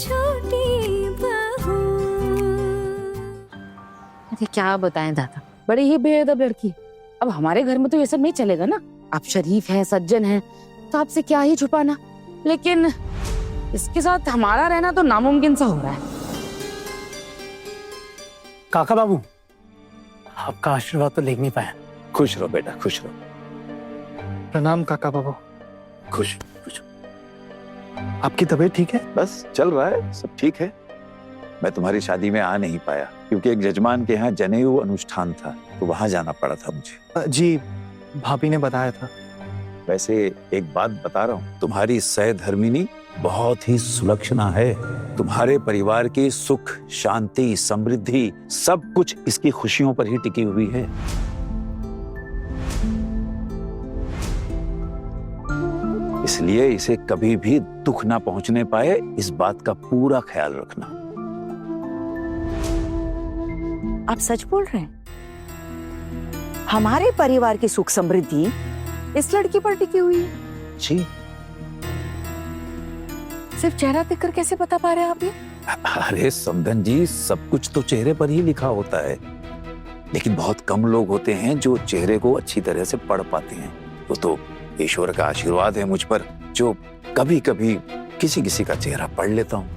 छोटी बहू। अरे क्या बताएं दादा, बड़ी ही बेअदब लड़की। अब हमारे घर में तो ये सब नहीं चलेगा ना। आप शरीफ हैं, सज्जन हैं, तो आपसे क्या ही छुपाना। लेकिन इसके साथ हमारा रहना तो नामुमकिन सा हो रहा है। काका बाबू, आपका आशीर्वाद तो लेख नहीं पाया। खुश रहो बेटा, खुश रहो। प्रणाम काका बाबू। खुश खुश। आपकी तबीयत ठीक है? बस चल रहा है, सब ठीक है। मैं तुम्हारी शादी में आ नहीं पाया क्योंकि एक जजमान के यहाँ जनेऊ अनुष्ठान था, तो वहां जाना पड़ा था मुझे। जी, भाभी ने बताया था। वैसे एक बात बता रहा हूँ, तुम्हारी सहधर्मिणी बहुत ही सुलक्षणा है। तुम्हारे परिवार की सुख, शांति, समृद्धि सब कुछ इसकी खुशियों पर ही टिकी हुई है। इसलिए इसे कभी भी दुख ना पहुंचने पाए, इस बात का पूरा ख्याल रखना। आप सच बोल रहे हैं? हमारे परिवार की सुख समृद्धि इस लड़की पर टिकी हुई है? जी। सिर्फ चेहरा देखकर कैसे बता पा रहे हैं आप ये? अरे समधन जी, सब कुछ तो चेहरे पर ही लिखा होता है, लेकिन बहुत कम लोग होते हैं जो चेहरे को अच्छी तरह से पढ़ पाते हैं। वो तो ईश्वर का आशीर्वाद है मुझ पर, जो कभी कभी किसी किसी का चेहरा पढ़ लेता हूँ।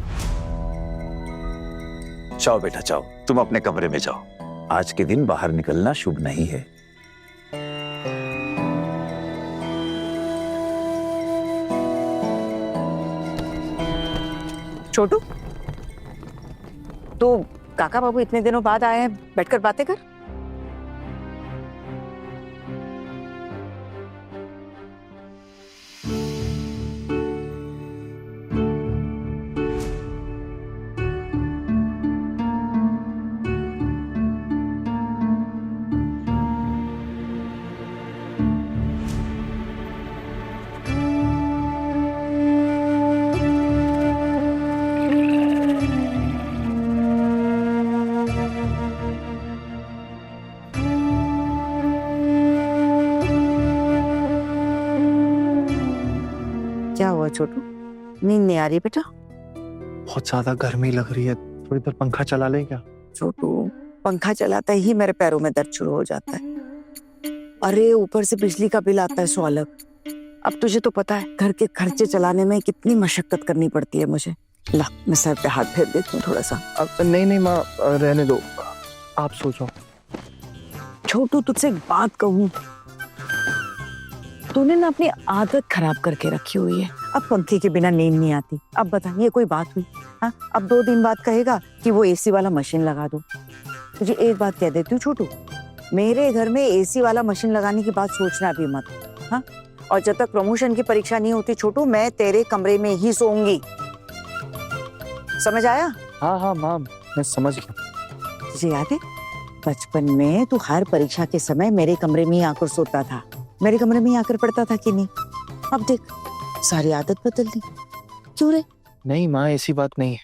जाओ बेटा जाओ, तुम अपने कमरे में जाओ। आज के दिन बाहर निकलना शुभ नहीं है। छोटू, तो काका बाबू इतने दिनों बाद आए हैं, बैठकर बातें कर। क्या हुआ छोटू, नींद नहीं आ रही बेटा? बहुत ज्यादा गर्मी लग रही है, थोड़ी देर पंखा चला लें क्या? छोटू, पंखा चलाता ही मेरे पैरों में दर्द शुरू हो जाता है। अरे ऊपर से बिजली का बिल आता है 100 अलग। अब तुझे तो पता है घर के खर्चे चलाने में कितनी मशक्कत करनी पड़ती है मुझे। ला, मैं सर पे हाथ फेर देती हूँ थोड़ा सा। अब नहीं माँ, रहने दो, आप सोचो। छोटू, तुझसे एक बात कहूँ, तूने ना अपनी आदत खराब करके रखी हुई है। अब पंखे के बिना नींद नहीं आती। अब बता, ये कोई बात हुई? हाँ, अब 2 दिन बाद कहेगा कि वो एसी वाला मशीन लगा दो। तुझे एक बात कह देती हूँ छोटू, मेरे घर में एसी वाला मशीन लगाने की बात सोचना भी मत। हाँ, और जब तक प्रमोशन की परीक्षा नहीं होती छोटू, मैं तेरे कमरे में ही सोऊंगी। समझ आया? हाँ माँ, मैं समझ गया। तुझे याद है बचपन में तू हर परीक्षा के समय मेरे कमरे में ही आकर सोता था, मेरे कमरे में ही आकर पढ़ता था कि नहीं? अब देख, सारी आदत बदल दी। क्यों रे? नहीं माँ, ऐसी बात नहीं है।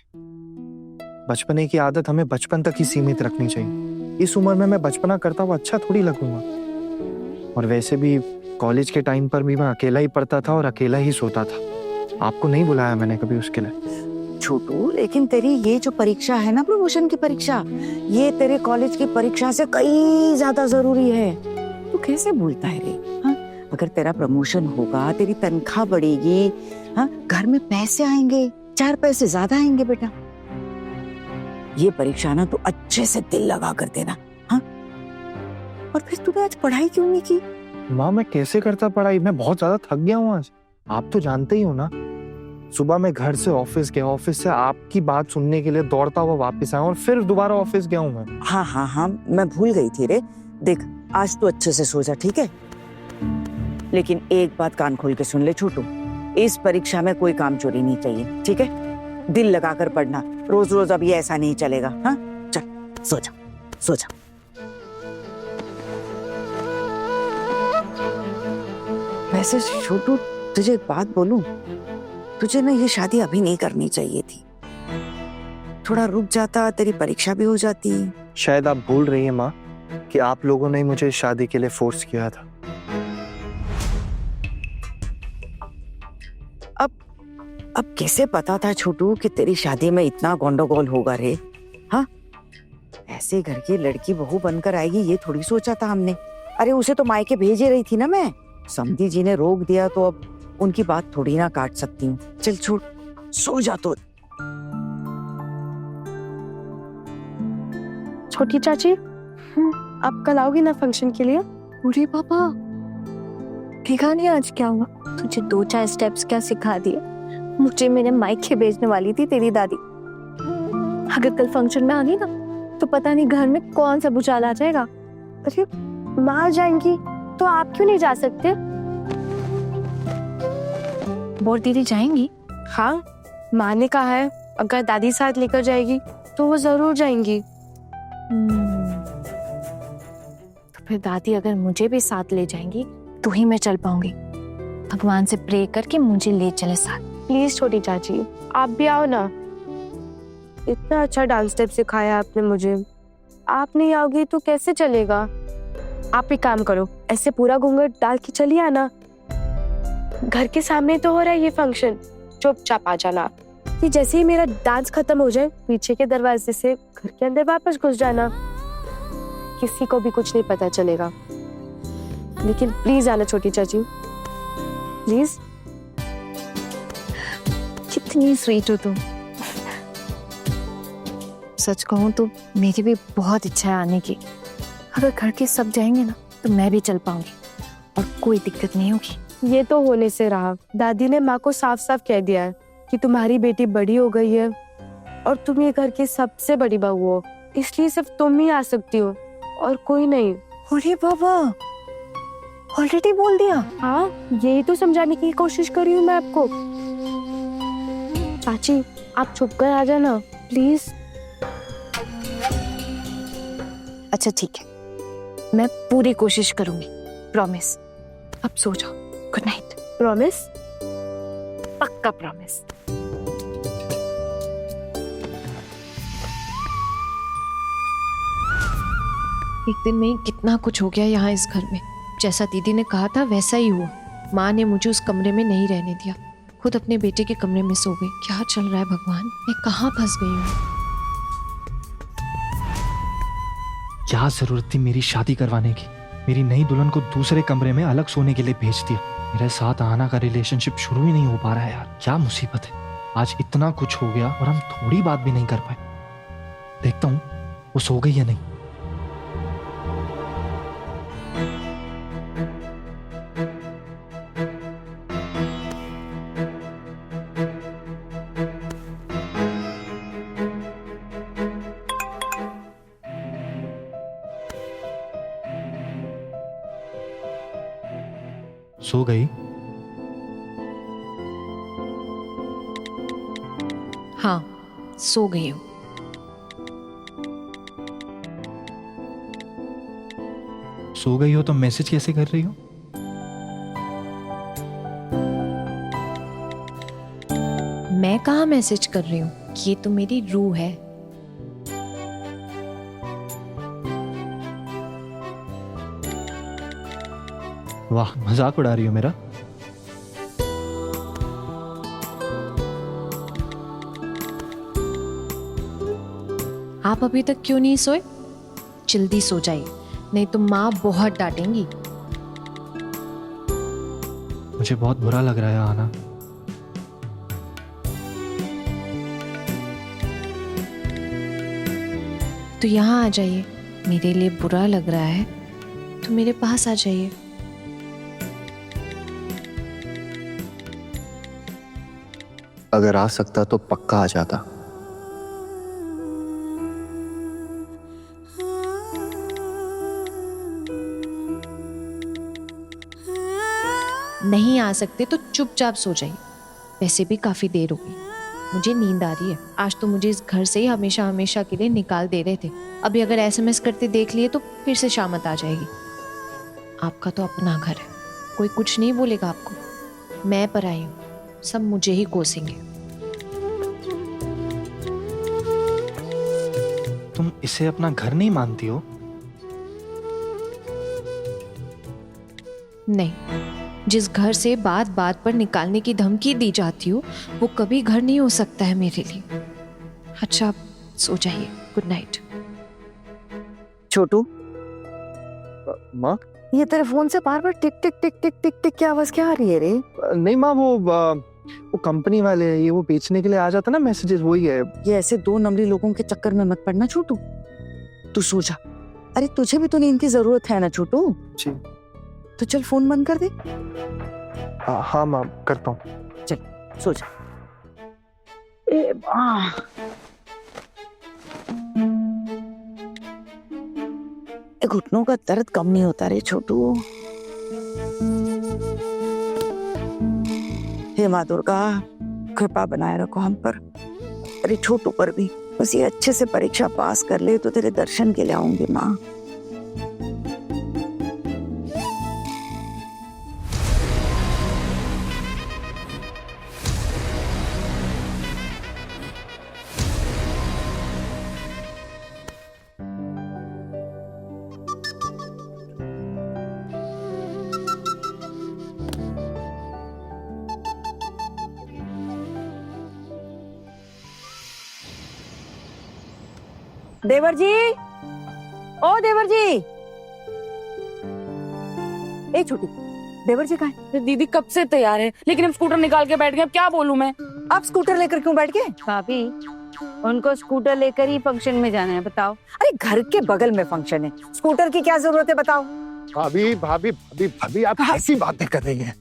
बचपने की आदत हमें बचपन तक ही सीमित रखनी चाहिए। इस उम्र में मैं बचपना करता हुआ अच्छा थोड़ी लगूंगा। और वैसे भी कॉलेज के टाइम पर भी मैं अकेला ही पढ़ता था और अकेला ही सोता था। आपको नहीं बुलाया मैंने कभी उसके लिए। छोटू, लेकिन तेरी ये जो परीक्षा है ना, प्रमोशन की परीक्षा, ये तेरे कॉलेज की परीक्षा से कहीं ज्यादा जरूरी है। तू कैसे भूलता है रे? हाँ, अगर तेरा प्रमोशन होगा, तेरी तनख्वाह बढ़ेगी, हाँ, घर में पैसे आएंगे, 4 पैसे ज्यादा आएंगे बेटा। ये परीक्षा ना तो अच्छे से दिल लगा कर देना। हाँ, और फिर तूने आज पढ़ाई क्यों नहीं की? माँ, मैं कैसे करता पढ़ाई? मैं बहुत ज्यादा थक गया हूँ आज। आप तो जानते ही हो ना, सुबह मैं घर से ऑफिस गया, ऑफिस से आपकी बात सुनने के लिए दौड़ता हुआ वापस आया और फिर दोबारा ऑफिस गया हूँ मैं। हाँ, मैं भूल गई थी रे। देख, आज तू अच्छे से सो जा, ठीक है? लेकिन एक बात कान खोल के सुन ले छोटू, इस परीक्षा में कोई काम चोरी नहीं चाहिए, ठीक है? दिल लगाकर पढ़ना, रोज रोज अब ये ऐसा नहीं चलेगा। हाँ, चल सो जा, सो जा। वैसे छोटू, तुझे एक बात बोलूं, तुझे ना ये शादी अभी नहीं करनी चाहिए थी। थोड़ा रुक जाता, तेरी परीक्षा भी हो जाती। शायद आप भूल रही हैं माँ कि आप लोगों ने मुझे शादी के लिए फोर्स किया था। अब अब कैसे पता था छोटू कि तेरी शादी में इतना गंडगोल होगा रे? हाँ, ऐसे घर की लड़की बहू बनकर आएगी ये थोड़ी सोचा था हमने। अरे उसे तो मायके भेज ही रही थी ना मैं। समधी जी ने रोक दिया तो अब उनकी बात थोड़ी ना काट सकती हूँ। चल छोड़, सो जा तो। छोटी चाची, आप कल आओगी ना फंक्शन के लिए? अरे पापा, देखा नहीं आज क्या हुआ? तुझे 2-4 स्टेप्स क्या सिखा दिए। मुझे मेरे मायके भेजने वाली थी तेरी दादी। अगर कल फंक्शन में आ गई ना तो पता नहीं घर में कौन सा भूचाल आ जाएगा। अरे माँ जाएंगी तो आप क्यों नहीं जा सकते? बोल दीदी जाएंगी? हाँ, माँ ने कहा है अगर दादी साथ लेकर जाएगी तो वो जरूर जाएंगी। तो फिर दादी अगर मुझे भी साथ ले जाएंगी तो ही मैं चल पाऊंगी। भगवान से प्रे करके मुझे ले चले साथ। प्लीज छोटी चाची, आप भी आओ ना। इतना अच्छा डांस स्टेप सिखाया आपने मुझे। आप नहीं आओगी तो कैसे चलेगा? आप एक काम करो, ऐसे पूरा घूंघट डाल के चलिए आना। घर के सामने तो हो रहा है ये फंक्शन, चुपचाप आ जाना। कि जैसे ही मेरा डांस खत्म हो जाए पीछे के दरवाजे से घर के अंदर वापस घुस जाना। किसी को भी कुछ नहीं पता चलेगा। लेकिन प्लीज आना छोटी चाची, प्लीज। कितनी स्वीट हो तुम। सच कहूं तो मेरी भी बहुत इच्छा है आने की। अगर घर के सब जाएंगे ना तो मैं भी चल पाऊंगी और कोई दिक्कत नहीं होगी। ये तो होने से रहा। दादी ने माँ को साफ साफ कह दिया है कि तुम्हारी बेटी बड़ी हो गई है और तुम ये घर की सबसे बड़ी बहू हो, इसलिए सिर्फ तुम ही आ सकती हो और कोई नहीं। अरे बाबा, ऑलरेडी बोल दिया? हाँ, यही तो समझाने की कोशिश कर रही हूँ मैं आपको। चाची, आप छुप कर आ जाना प्लीज। अच्छा ठीक है, मैं पूरी कोशिश करूंगी, प्रॉमिस। अब सो जाओ, गुड नाइट। प्रॉमिस? पक्का प्रॉमिस। एक दिन में ही कितना कुछ हो गया यहाँ इस घर में। जैसा दीदी ने कहा था वैसा ही हुआ। माँ ने मुझे उस कमरे में नहीं रहने दिया, खुद अपने बेटे के कमरे में सो गई। क्या चल रहा है भगवान, मैं कहाँ फंस गई हूँ? क्या जरूरत थी मेरी शादी करवाने की? मेरी नई दुल्हन को दूसरे कमरे में अलग सोने के लिए भेज दिया। मेरे साथ आना का रिलेशनशिप शुरू ही नहीं हो पा रहा है यार। क्या मुसीबत है, आज इतना कुछ हो गया और हम थोड़ी बात भी नहीं कर पाए। देखता हूँ वो सो गई या नहीं। सो गई? हाँ, सो गई हूँ। सो गई हो तो मैसेज कैसे कर रही हो? मैं कहाँ मैसेज कर रही हूँ, ये तो मेरी रूह है। वाह, मजाक उड़ा रही हो मेरा? आप अभी तक क्यों नहीं सोए? जल्दी सो जाइए, नहीं तो माँ बहुत डांटेंगी। मुझे बहुत बुरा लग रहा है आना। तो यहाँ आ जाइए, मेरे लिए बुरा लग रहा है तो मेरे पास आ जाइए। अगर आ सकता तो पक्का आ जाता। नहीं आ सकते तो चुपचाप सो जाइए। वैसे भी काफी देर हो गई, मुझे नींद आ रही है। आज तो मुझे इस घर से ही हमेशा हमेशा के लिए निकाल दे रहे थे। अभी अगर SMS करते देख लिए तो फिर से शामत आ जाएगी। आपका तो अपना घर है, कोई कुछ नहीं बोलेगा आपको। मैं पर आई हूँ, सब मुझे ही कोसेंगे। तुम इसे अपना घर नहीं मानती हो? नहीं, जिस घर से बात बात पर निकालने की धमकी दी जाती हो वो कभी घर नहीं हो सकता है मेरे लिए। अच्छा सो जाइए, गुड नाइट। छोटू, माँ? ये तेरे फोन से बार बार टिक टिक टिक टिक टिक टिक की आवाज क्या आ रही है रे? नहीं माँ, वो कंपनी वाले हैं, ये वो बेचने के लिए आ जाता ना मैसेजेस, वही है। ये ऐसे दो नंबरी लोगों के चक्कर में मत पड़ना छोटू, तू सो जा। अरे तुझे भी तो नींद की जरूरत है ना छोटू। जी। तो चल फोन बंद कर दे। हाँ माँ, करता हूँ। सो जा। ए माँ, घुटनों का दर्द कम नहीं होता रे छोटू। हे माँ दुर्गा, कृपा बनाए रखो हम पर, अरे छोटू पर भी। बस ये अच्छे से परीक्षा पास कर ले तो तेरे दर्शन के लिए आऊंगी माँ। देवर जी, ओ देवर जी। ए छोटी, देवर जी कहाँ है? दीदी कब से तैयार है, लेकिन अब स्कूटर निकाल के बैठ गए, अब क्या बोलूं मैं? आप स्कूटर लेकर क्यों बैठ गए? भाभी, उनको स्कूटर लेकर ही फंक्शन में जाना है, बताओ। अरे घर के बगल में फंक्शन है, स्कूटर की क्या जरूरत है बताओ? भाभी भाभी भाभी भाभी, आप कैसी बातें कर रही हैं?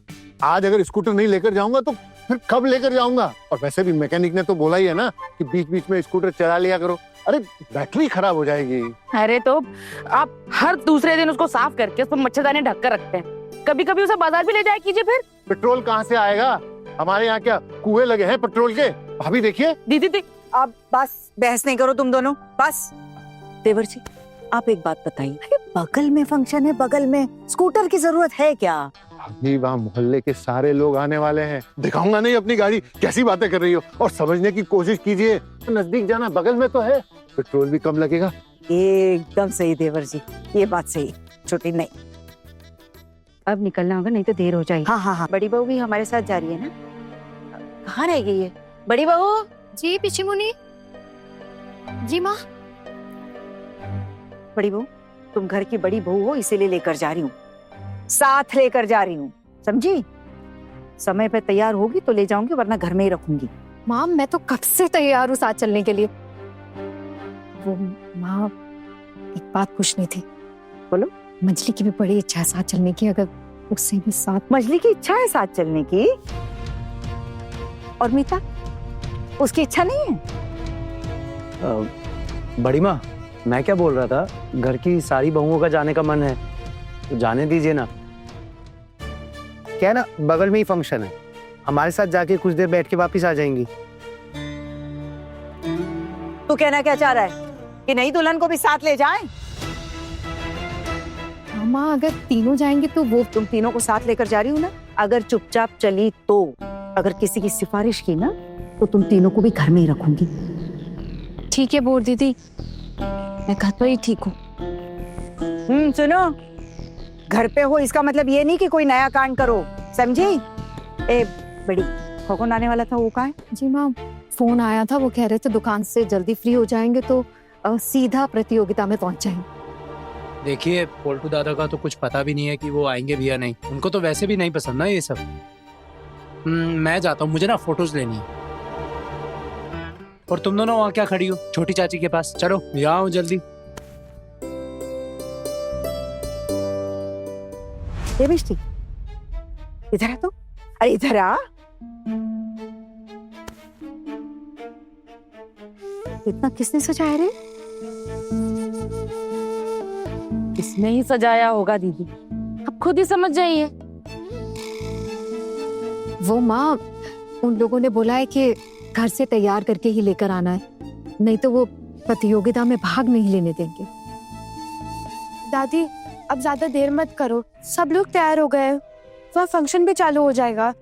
आज अगर स्कूटर नहीं लेकर जाऊंगा तो फिर कब लेकर जाऊंगा? और वैसे भी मैकेनिक ने तो बोला ही है ना कि बीच बीच में स्कूटर चला लिया करो। अरे बैटरी खराब हो जाएगी। अरे तो आप हर दूसरे दिन उसको साफ करके उस पर मच्छरदानी ढक कर रखते हैं, कभी कभी उसे बाजार भी ले जाया कीजिए। फिर पेट्रोल कहाँ से आएगा? हमारे यहाँ क्या कुएं लगे हैं पेट्रोल के? भाभी देखिए। दीदी अब बस बहस नहीं करो तुम दोनों, बस। देवर जी, आप एक बात बताइए, बगल में फंक्शन है, बगल में स्कूटर की जरूरत है क्या? भाभी वहाँ मोहल्ले के सारे लोग आने वाले हैं, दिखाऊंगा नहीं अपनी गाड़ी? कैसी बातें कर रही हो? और समझने की कोशिश कीजिए, नजदीक जाना, बगल में तो है, पेट्रोल भी कम लगेगा। एकदम सही देवर जी, ये बात सही। छोटी नहीं, अब निकलना होगा, नहीं तो देर हो जाएगी। हाँ हाँ हाँ। बड़ी बहू भी हमारे साथ जा रही है ना? कहाँ रह गई है बड़ी बहू? जी पिछी मुनी। जी माँ। बड़ी बहू, तुम घर की बड़ी बहू हो इसीलिए लेकर जा रही हूँ, साथ लेकर जा रही हूँ, समझी? समय पे तैयार होगी तो ले जाऊंगी, वरना घर में ही रखूंगी। माँ मैं तो कब से तैयार हूँ साथ चलने के लिए। वो माँ, एक बात पूछनी थी। बोलो। मंजली की भी बड़ी इच्छा है साथ चलने की, अगर उससे भी साथ। मजली की इच्छा है साथ चलने की, और मीता, उसकी इच्छा नहीं है? बड़ी माँ, मैं क्या बोल रहा था, घर की सारी बहुओं का जाने का मन है तो जाने दीजिए ना। क्या है ना, बगल में ही फंक्शन है, हमारे साथ जाके कुछ देर बैठ के वापस आ जाएंगी। तू कहना क्या चाह रहा है कि नई दुल्हन को भी साथ ले जाएं? माँ अगर तीनों जाएंगे तो वो। तुम तीनों को साथ लेकर जा रही हूँ ना, अगर चुपचाप चली तो, अगर किसी की सिफारिश की ना तो तुम तीनों को भी घर में ही रखूंगी। ठीक है बोर दीदी, मैं घर पर ही ठीक हूँ। सुनो, घर पे हो इसका मतलब ये नहीं कि कोई नया कांड करो, समझी? ए बड़ी, कौन आने वाला था, वो कहाँ है? जी माँ, फोन आया था, वो कह रहे थे दुकान से जल्दी फ्री हो जाएंगे तो सीधा प्रतियोगिता में पहुंच जाएंगे। देखिए, पोल्टू दादा का तो कुछ पता भी नहीं है कि वो आएंगे भी या नहीं, उनको तो वैसे भी नहीं पसंद ना ये सब। मैं जाता हूँ, मुझे ना फोटोज लेनी है। और तुम दोनों वहाँ क्या खड़ी हो छोटी चाची के पास? चलो यहाँ आओ जल्दी। ये बिस्टी, इधर आ तो, अरे इधर आ। इतना किसने सजाया रे? इसने ही सजाया होगा दीदी, अब खुद ही समझ जाइए। वो माँ, उन लोगों ने बोला है कि घर से तैयार करके ही लेकर आना है, नहीं तो वो प्रतियोगिता में भाग नहीं लेने देंगे। दादी अब ज्यादा देर मत करो, सब लोग तैयार हो गए, वह फंक्शन भी चालू हो जाएगा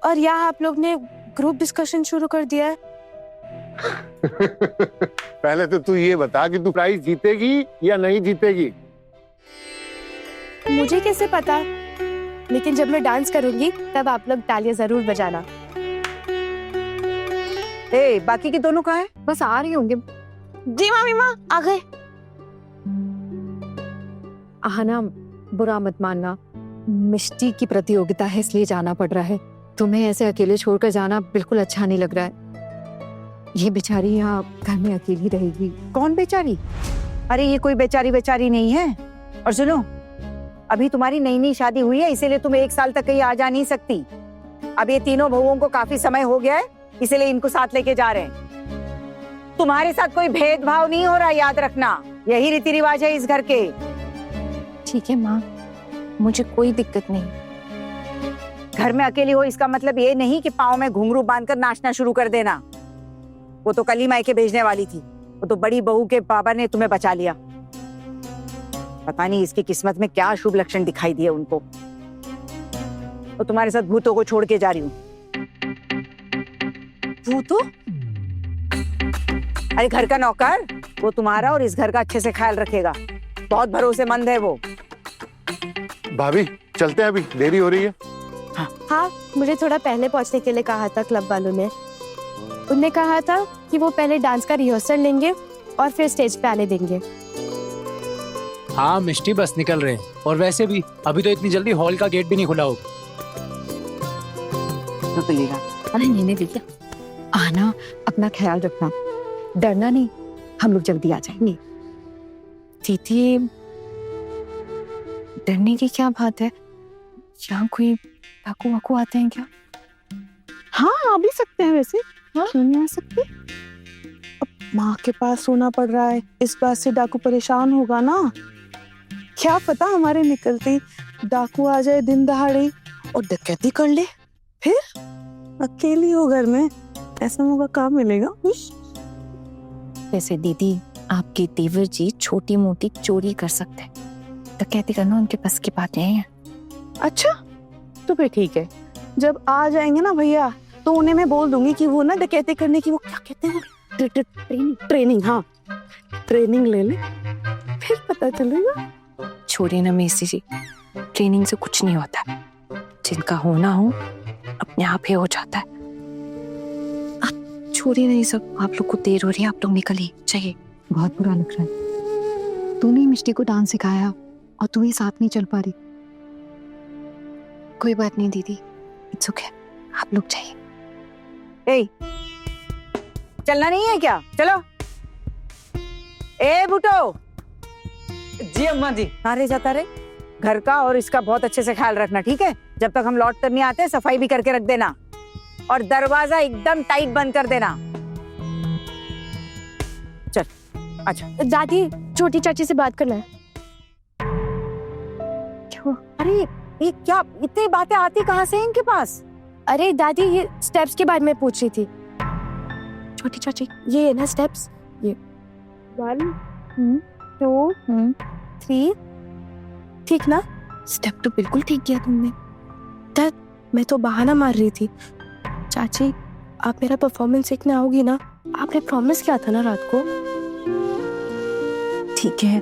और यहाँ आप लोग ने ग्रुप डिस्कशन शुरू कर दिया है। पहले तो तू ये बता कि तू प्राइज जीतेगी या नहीं जीतेगी? मुझे कैसे पता? लेकिन जब मैं डांस करूंगी तब आप लोग तालियां जरूर बजाना। ए, बाकी के दोनों कहाँ है? बस आ रही होंगे। जी मामी माँ आ गए। आहना, बुरा मत मानना, मिष्टी की प्रतियोगिता है इसलिए जाना पड़ रहा है। तुम्हें ऐसे अकेले छोड़कर जाना बिल्कुल अच्छा नहीं लग रहा है। ये बेचारी यहाँ घर में अकेली रहेगी। कौन बेचारी? अरे ये कोई बेचारी बेचारी नहीं है। और सुनो, अभी तुम्हारी नई नई शादी हुई है, इसीलिए तुम 1 साल तक कहीं आ जा नहीं सकती। अब ये तीनों बहुओं को काफी समय हो गया है, इसलिए इनको साथ लेके जा रहे हैं। तुम्हारे साथ कोई भेदभाव नहीं हो रहा, याद रखना। यही रीति रिवाज है इस घर के। ठीक है माँ, मुझे कोई दिक्कत नहीं। घर में अकेली हो इसका मतलब ये नहीं कि पाँव में घुंघरू बांधकर नाचना शुरू कर देना। वो तो कल ही मायके भेजने वाली थी, वो तो बड़ी बहू के पापा ने तुम्हें बचा लिया। पता नहीं इसकी किस्मत में क्या शुभ लक्षण दिखाई दिए उनको। तो तुम्हारे साथ भूतों को छोड़ के जा रही हूँ। भूतों? अरे घर का नौकर, वो तुम्हारा और इस घर का अच्छे से ख्याल रखेगा। बहुत भरोसेमंद है वो। भाभी चलते हैं, अभी देरी हो रही है। हाँ, मुझे थोड़ा पहले पहुंचने के लिए कहा था क्लब वालों ने। उनने कहा था कि वो पहले डांस का रिहर्सल लेंगे और फिर स्टेज पे आने देंगे। हाँ मिष्टी, बस निकल रहे हैं। और वैसे भी अभी तो इतनी जल्दी हॉल का गेट भी नहीं खुला हो। अरे नहीं भैया, आहना अपना ख्याल रखना, डरना नहीं, हम लोग जल्दी आ जाएंगे। दीदी, डरने की क्या बात है? यहाँ कोई डाकू वाकू आते हैं क्या? हाँ आ भी सकते हैं वैसे। हाँ? क्यों नहीं आ सकते? अब माँ के पास सोना पड़ रहा है, इस बात से डाकू परेशान होगा ना। क्या पता हमारे निकलते ही डाकू आ जाए दिन दहाड़े और डकैती कर ले। फिर अकेली हो घर में, ऐसा मौका कहाँ मिलेगा? वैसे दीदी, आपके देवर जी छोटी मोटी चोरी कर सकते हैं, डकैती करना उनके बस की बात नहीं है। अच्छा तो फिर ठीक है, जब आ जाएंगे ना भैया तो उन्हें मैं बोल दूंगी कि वो ना डकैती करने की वो क्या कहते हैं, ट्रेनिंग। हाँ ट्रेनिंग ले ले, फिर पता चलेगा। छोड़िए ना मेसी जी, ट्रेनिंग से कुछ नहीं होता। जिनका होना हो अपने आप ही हो जाता है। आप छोड़िए नहीं सब, आप लोग को देर हो रही है, आप लोग निकलिए चाहिए। बहुत बुरा लग रहा है, तूने मिष्टी को डांस सिखाया और तू ही साथ नहीं चल पा रही। कोई बात नहीं दीदी, इट्स ओके, आप लोग चाहिए। ए, चलना नहीं है क्या? चलो। ए बुटो। जी अम्मा जी। कहाँ रे जाता रे? घर का और इसका बहुत अच्छे से ख्याल रखना, ठीक है? जब तक हम लौट कर नहीं आते सफाई भी करके रख देना और दरवाजा एकदम टाइट बंद कर देना। चल अच्छा। दादी, छोटी चाची से बात करना है। क्यों? अरे ये क्या इतनी बातें आती कहाँ से इनके पास? अरे दादी, ये स्टेप्स के बारे में पूछ रही थी। छोटी चाची, ये है ना स्टेप्स, ये 1 2 3, ठीक ना? स्टेप तो बिल्कुल ठीक किया तुमने। मैं तो बहाना मार रही थी। चाची, आप मेरा परफॉर्मेंस देखने आओगी ना? आपने प्रॉमिस किया था ना रात को। ठीक है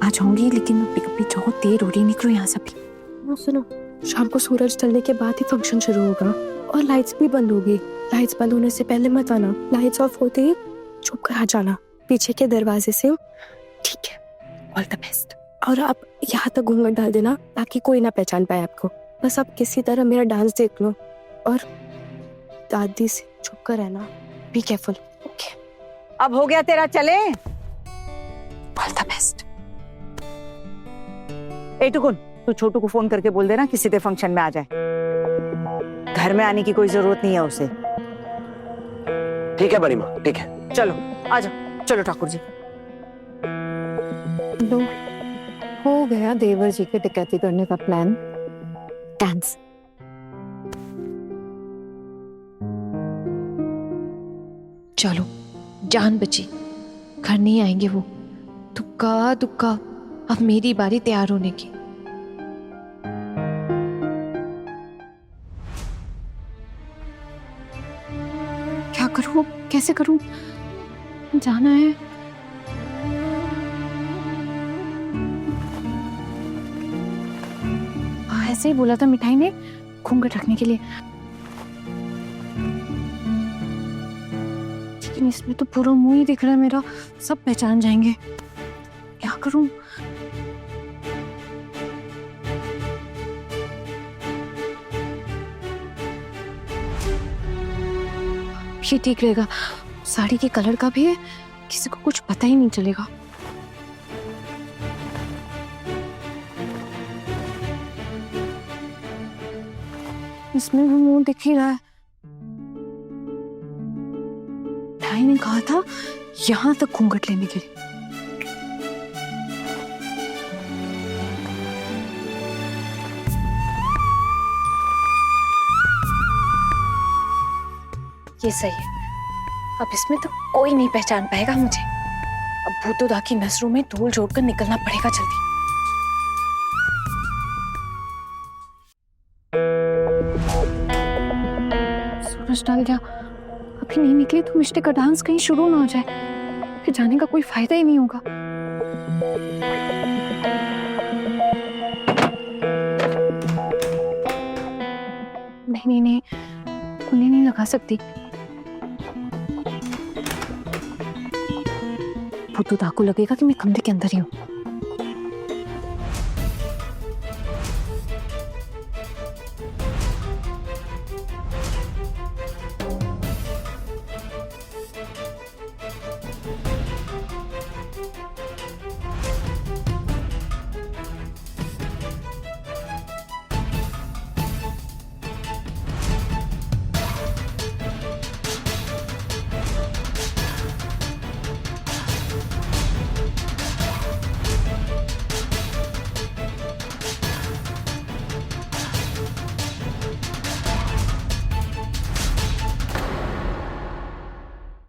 आ जाऊंगी, लेकिन अभी बहुत देर हो रही, निकलो यहाँ से। सुनो, शाम को सूरज ढलने के बाद ही फंक्शन शुरू होगा और लाइट्स भी बंद होगी। लाइट्स बंद होने से पहले मत आना, लाइट्स ऑफ होते ही चुप कर आ जाना पीछे के दरवाजे से। ठीक है, ऑल द बेस्ट। और आप यहाँ तक घूंघट डाल देना ताकि कोई ना पहचान पाए आपको। बस आप किसी तरह मेरा डांस देख लो और दादी से चुप कर रहना। Be careful, okay? अब हो गया तेरा, चले। All the best. ए टुकुन, तू छोटू को फोन करके बोल देना कि सीधे फंक्शन में आ जाए। घर में आने की कोई जरूरत नहीं है उसे। ठीक है बड़ी माँ, ठीक है। चलो आ जाओ, चलो ठाकुर जी। लो, हो गया देवर जी के डकैती करने का प्लान। डांस। चलो, जान बची, घर नहीं आएंगे वो। दुक्का दुक्का, अब मेरी बारी तैयार होने की। क्या करूं, कैसे करूं? जाना है। ऐसे ही बोला था मिठाई ने घूंघट रखने के लिए, लेकिन इसमें तो पूरा मुंह ही दिख रहा है मेरा, सब पहचान जाएंगे। क्या करूं? ये ठीक रहेगा, साड़ी के कलर का भी है, किसी को कुछ पता ही नहीं चलेगा। इसमें भी मुंह दिख ही रहा है। भाई ने कहा था यहाँ तक घूंघट लेने के लिए। ये सही है, अब इसमें तो कोई नहीं पहचान पाएगा मुझे। अब भूतोदा की नजरों में धूल जोड़कर निकलना पड़ेगा जल्दी। सूरज ढल गया, अभी नहीं निकले तो मिष्टी का डांस कहीं शुरू ना हो जाए, फिर जाने का कोई फायदा ही नहीं होगा। नहीं नहीं नहीं, कुल्ली नहीं लगा सकती। भूतोदा को लगेगा कि मैं कमरे के अंदर ही हूँ।